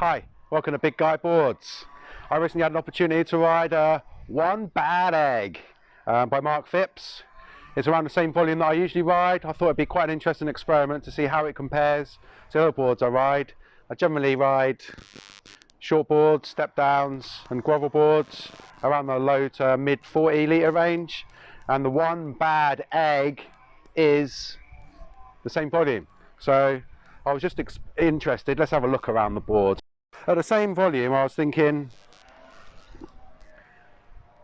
Hi, welcome to Big Guy Boards. I recently had an opportunity to ride One Bad Egg by Mark Phipps. It's around the same volume that I usually ride. I thought it'd be quite an interesting experiment to see how it compares to other boards I ride. I generally ride short boards, step downs and gravel boards around the low to mid 40 litre range, and the One Bad Egg is the same volume. So I was just interested, let's have a look around the board. At the same volume, I was thinking,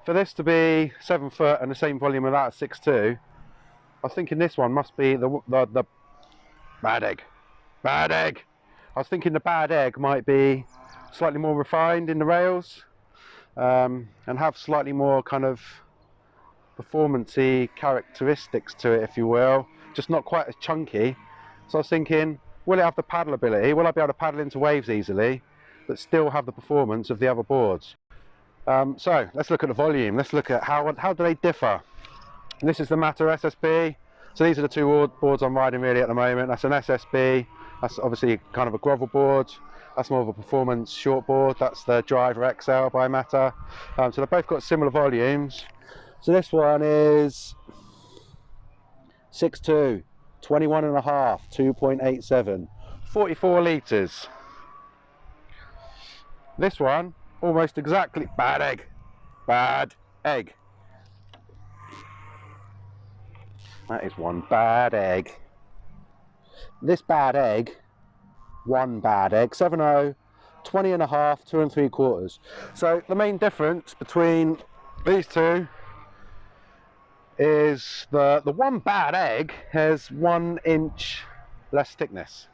for this to be 7 foot and the same volume of that 6'2", I was thinking this one must be the Bad Egg. Bad Egg! I was thinking the Bad Egg might be slightly more refined in the rails and have slightly more kind of performance-y characteristics to it, if you will, just not quite as chunky. So I was thinking, will it have the paddle ability? Will I be able to paddle into waves easily, but still have the performance of the other boards? So let's look at the volume. Let's look at how do they differ. This is the Matta SSB. So these are the two boards I'm riding really at the moment. That's an SSB. That's obviously kind of a gravel board. That's more of a performance short board. That's the Driver XL by Matta. So they've both got similar volumes. So this one is 6'2", 21.5, 2.87, 44 litres. This one, almost exactly, Bad Egg, Bad Egg. That is One Bad Egg. This Bad Egg, One Bad Egg, 7.0, 20.5, 2 3/4. So the main difference between these two is the One Bad Egg has 1 inch less thickness.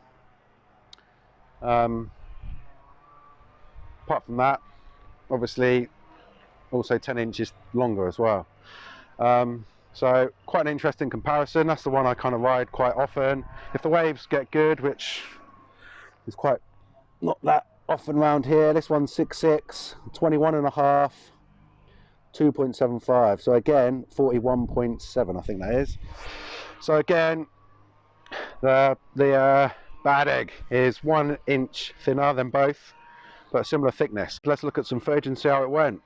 Apart from that, obviously also 10 inches longer as well. So quite an interesting comparison. That's the one I kind of ride quite often. If the waves get good, which is quite not that often around here, this one's 6'6", 21.5, 2.75. So again, 41.7, I think that is. So again, the Bad Egg is 1 inch thinner than both, but a similar thickness. Let's look at some footage and see how it went.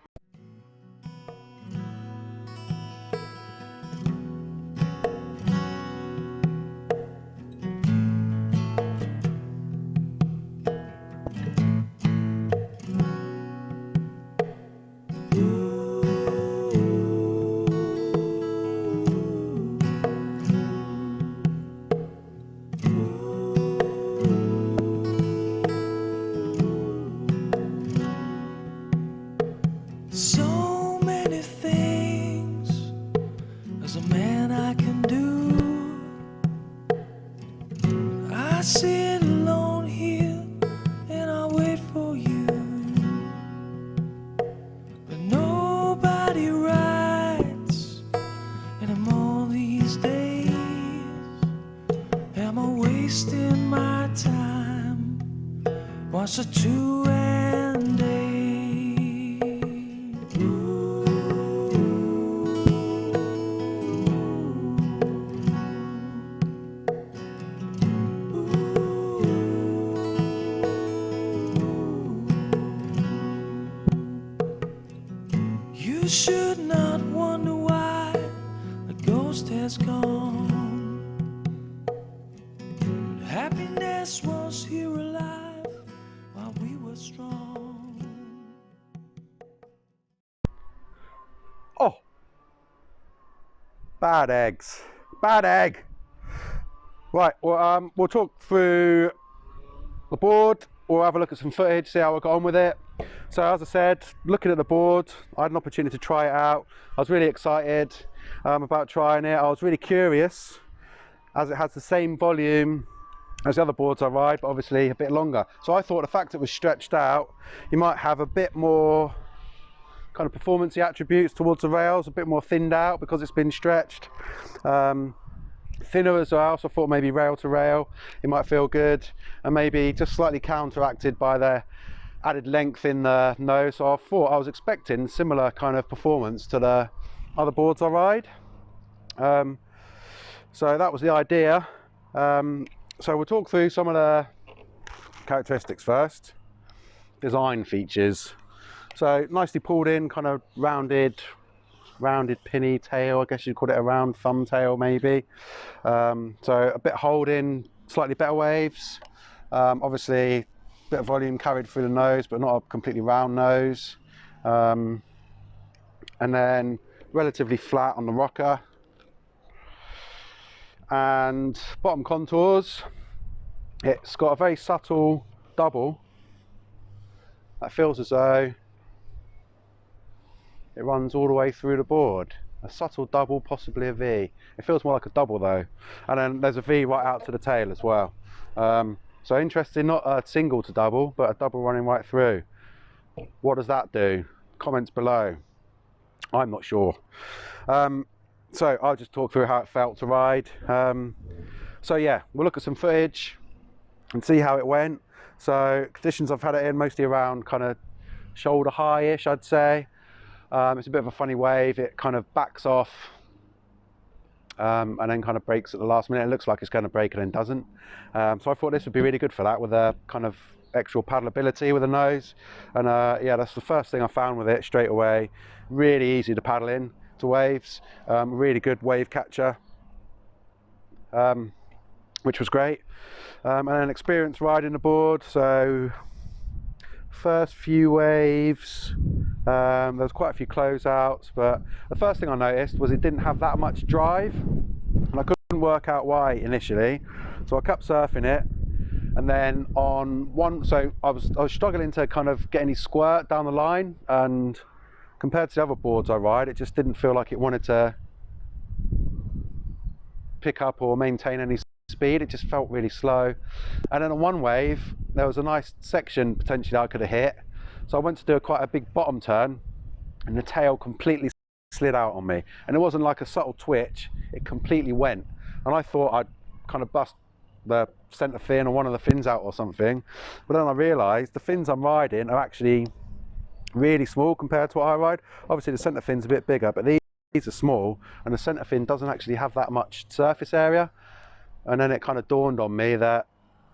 So many things as a man I can do. I sit alone here and I wait for you, but nobody writes anymore these days. Am I wasting my time? What's a 2 and 8? You should not wonder why the ghost has gone. But happiness was here alive while we were strong. Oh, Bad Eggs, Bad Egg. Right, well, we'll talk through the board. We'll have a look at some footage, see how we got on with it. So as I said, looking at the board, I had an opportunity to try it out. I was really excited about trying it. I was really curious, as it has the same volume as the other boards I ride, but obviously a bit longer. So I thought the fact it was stretched out, you might have a bit more kind of performance-y attributes towards the rails, a bit more thinned out because it's been stretched. Thinner as well, so I thought maybe rail to rail it might feel good, and maybe just slightly counteracted by the added length in the nose. So I was expecting similar kind of performance to the other boards I ride. So that was the idea. So we'll talk through some of the characteristics first. design features. So nicely pulled in, kind of rounded pinny tail, I guess you'd call it a round thumb tail maybe. So a bit holding, slightly better waves. Obviously a bit of volume carried through the nose, but not a completely round nose. And then relatively flat on the rocker. And bottom contours, it's got a very subtle double that feels as though it runs all the way through the board. A subtle double, possibly a V. It feels more like a double though. And then there's a V right out to the tail as well. So interesting, not a single to double, but a double running right through. What does that do? Comments below. I'm not sure. So I'll just talk through how it felt to ride. So yeah, we'll look at some footage and see how it went. So conditions I've had it in mostly around kind of shoulder high-ish, I'd say. It's a bit of a funny wave. It kind of backs off and then kind of breaks at the last minute. It looks like it's going to break and then doesn't. So I thought this would be really good for that, with a kind of extra paddleability with the nose. And yeah, that's the first thing I found with it straight away. Really easy to paddle in to waves. Really good wave catcher, which was great. And then experience riding the board. So first few waves, there was quite a few closeouts, but the first thing I noticed was it didn't have that much drive, and I couldn't work out why initially. So I kept surfing it, and then on one, so I was struggling to kind of get any squirt down the line, and compared to the other boards I ride, it just didn't feel like it wanted to pick up or maintain any speed. It just felt really slow. And then on one wave there was a nice section potentially I could have hit, so I went to do quite a big bottom turn, and the tail completely slid out on me, and it wasn't like a subtle twitch, it completely went, and I thought I'd kind of bust the center fin or one of the fins out or something, but then I realized the fins I'm riding are actually really small compared to what I ride. Obviously the center fin's a bit bigger, but these are small, and the center fin doesn't actually have that much surface area. And then it kind of dawned on me that,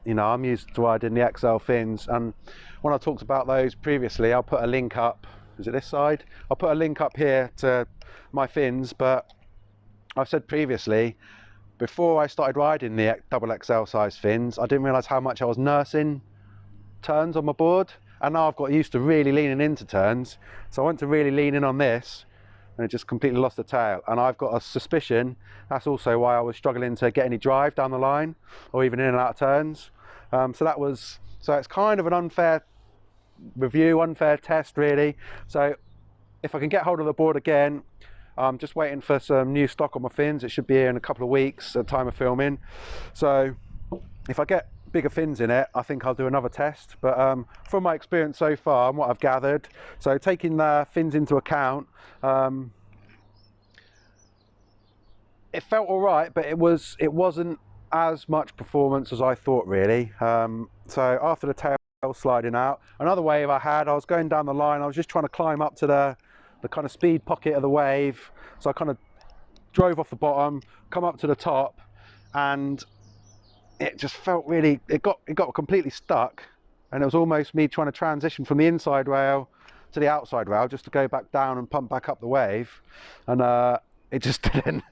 you know, I'm used to riding the XL fins, and when I talked about those previously, I'll put a link up, is it this side? I'll put a link up here to my fins, but I've said previously, before I started riding the double XL size fins, I didn't realise how much I was nursing turns on my board, and now I've got used to really leaning into turns, so I went to really lean in on this, and it just completely lost the tail. And I've got a suspicion that's also why I was struggling to get any drive down the line, or even in and out of turns. So it's kind of an unfair review, unfair test really. So if I can get hold of the board again, I'm just waiting for some new stock on my fins. It should be here in a couple of weeks at the time of filming. So if I get bigger fins in it, I think I'll do another test. But from my experience so far and what I've gathered, so taking the fins into account, it felt all right, but it wasn't as much performance as I thought really. So after the tail sliding out, another wave I was going down the line, I was just trying to climb up to the kind of speed pocket of the wave. So I kind of drove off the bottom, come up to the top, and it just felt really, it got completely stuck, and it was almost me trying to transition from the inside rail to the outside rail just to go back down and pump back up the wave, and it just didn't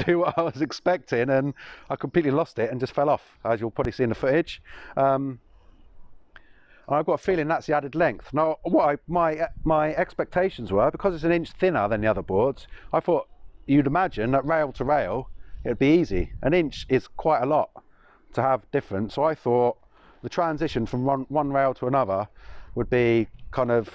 do what I was expecting, and I completely lost it and just fell off, as you'll probably see in the footage. I've got a feeling that's the added length. Now, what my expectations were, because it's an inch thinner than the other boards, I thought you'd imagine that rail to rail it'd be easy. An inch is quite a lot to have different, so I thought the transition from one rail to another would be kind of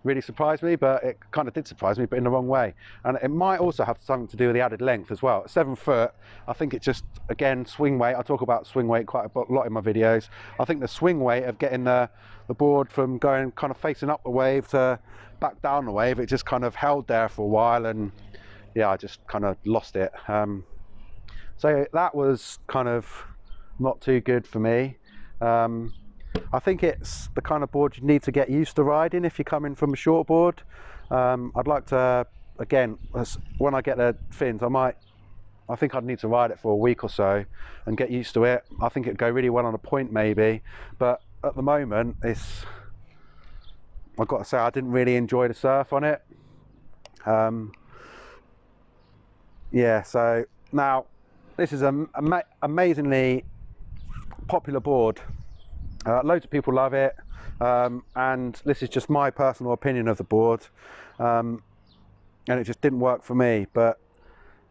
really surprised me, but it kind of did surprise me, but in the wrong way. And it might also have something to do with the added length as well. At 7 foot, I think it just, again, swing weight. I talk about swing weight quite a lot in my videos. I think the swing weight of getting the board from going kind of facing up the wave to back down the wave, it just kind of held there for a while, and yeah, I just kind of lost it. So that was kind of not too good for me. I think it's the kind of board you need to get used to riding if you're coming from a short board. I'd like to, again, when I get the fins, I think I'd need to ride it for a week or so and get used to it. I think it'd go really well on a point maybe, but at the moment, I've got to say, I didn't really enjoy the surf on it. Yeah, so now this is an amazingly popular board. Loads of people love it, and this is just my personal opinion of the board, and it just didn't work for me, but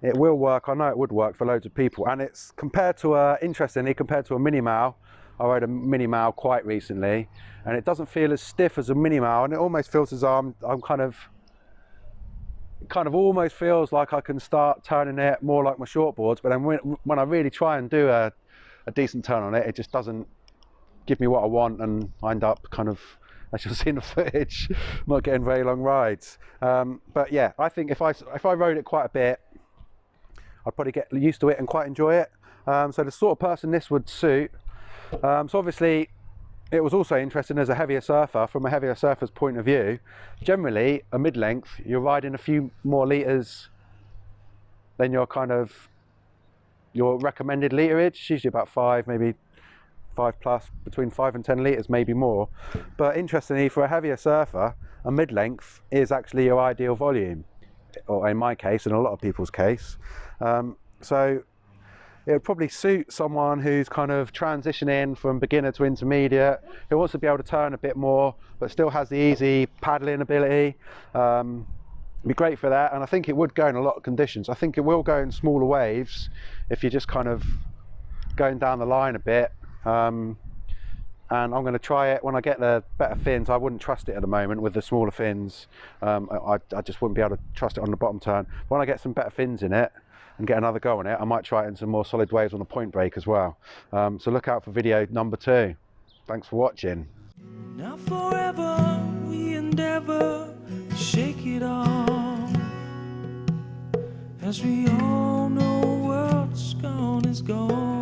it will work. I know it would work for loads of people, and it's interestingly compared to a mini mal. I rode a mini mal quite recently, and it doesn't feel as stiff as a mini mal, and it almost feels as though I'm kind of almost feels like I can start turning it more like my shortboards, but then when I really try and do a decent turn on it, it just doesn't give me what I want, and I end up kind of, as you'll see in the footage, not getting very long rides. But yeah, I think if I rode it quite a bit, I'd probably get used to it and quite enjoy it. So the sort of person this would suit. So obviously it was also interesting as a heavier surfer, from a heavier surfer's point of view. Generally, a mid-length, you're riding a few more litres than your recommended literage. It's usually about 5, maybe 5 plus, between 5 and 10 litres, maybe more. But interestingly, for a heavier surfer, a mid-length is actually your ideal volume, or in my case, in a lot of people's case. So it would probably suit someone who's kind of transitioning from beginner to intermediate, who wants to be able to turn a bit more, but still has the easy paddling ability. It'd be great for that, and I think it would go in a lot of conditions. I think it will go in smaller waves if you're just kind of going down the line a bit. And I'm going to try it when I get the better fins. I wouldn't trust it at the moment with the smaller fins. I just wouldn't be able to trust it on the bottom turn. But when I get some better fins in it and get another go on it, I might try it in some more solid waves on the point break as well. So look out for video number 2. Thanks for watching. Now forever we endeavor to shake it off, as we all know what's gone is gone.